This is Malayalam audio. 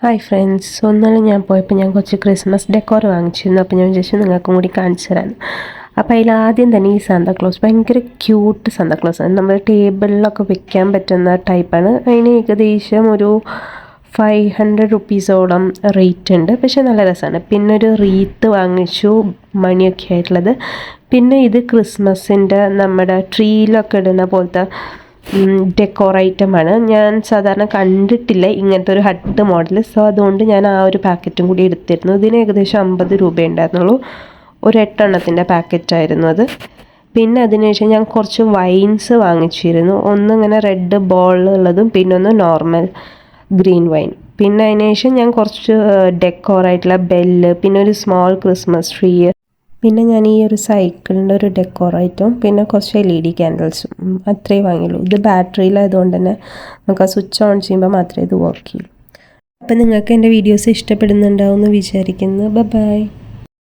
ഹായ് ഫ്രണ്ട്സ്, ഒന്നാലും ഞാൻ പോയപ്പോൾ ഞാൻ കുറച്ച് ക്രിസ്മസ് ഡെക്കോർ വാങ്ങിച്ചിരുന്നു. അപ്പോൾ ഞാൻ വിചാരിച്ചു നിങ്ങൾക്കും കൂടി കാണിച്ചു തരാൻ. അപ്പോൾ അതിലാദ്യം തന്നെ ഈ സാന്താക്ലോസ് ഭയങ്കര ക്യൂട്ട് സാന്താക്ലോസാണ്. നമ്മൾ ടേബിളിലൊക്കെ വെക്കാൻ പറ്റുന്ന ടൈപ്പാണ്. അതിന് ഏകദേശം ഒരു 500 റുപ്പീസോളം റേറ്റ് ഉണ്ട്. പക്ഷേ നല്ല രസമാണ്. പിന്നെ ഒരു റീത്ത് വാങ്ങിച്ചു, മണിയൊക്കെ ആയിട്ടുള്ളത്. പിന്നെ ഇത് ക്രിസ്മസിൻ്റെ നമ്മുടെ ട്രീയിലൊക്കെ ഇടുന്ന പോലത്തെ ഡെക്കോർ ഐറ്റമാണ്. ഞാൻ സാധാരണ കണ്ടിട്ടില്ല ഇങ്ങനത്തെ ഒരു ഹട്ട് മോഡൽ. സോ അതുകൊണ്ട് ഞാൻ ആ ഒരു പാക്കറ്റും കൂടി എടുത്തിരുന്നു. ഇതിന് ഏകദേശം 50 രൂപ ഉണ്ടായിരുന്നുള്ളൂ. ഒരു 8 എണ്ണത്തിൻ്റെ പാക്കറ്റായിരുന്നു അത്. പിന്നെ അതിനുശേഷം ഞാൻ കുറച്ച് വൈൻസ് വാങ്ങിച്ചിരുന്നു. ഒന്നിങ്ങനെ റെഡ് ബോൾ ഉള്ളതും പിന്നെ ഒന്ന് നോർമൽ ഗ്രീൻ വൈൻ. പിന്നെ അതിനുശേഷം ഞാൻ കുറച്ച് ഡെക്കോറായിട്ടുള്ള ബെല്ല്, പിന്നെ ഒരു സ്മോൾ ക്രിസ്മസ് ട്രീ, പിന്നെ ഞാൻ ഈ ഒരു സൈക്കിളിൻ്റെ ഒരു ഡെക്കോറൈറ്റും പിന്നെ കുറച്ച് LED ക്യാൻഡിൽസും അത്രേ വാങ്ങിയുള്ളൂ. ഇത് ബാറ്ററിയിലായതുകൊണ്ട് തന്നെ നമുക്ക് ആ സ്വിച്ച് ഓൺ ചെയ്യുമ്പോൾ മാത്രമേ ഇത് വർക്ക് ചെയ്യൂ. അപ്പം നിങ്ങൾക്ക് എൻ്റെ വീഡിയോസ് ഇഷ്ടപ്പെടുന്നുണ്ടാവും എന്ന് വിചാരിക്കുന്നു. ബൈ.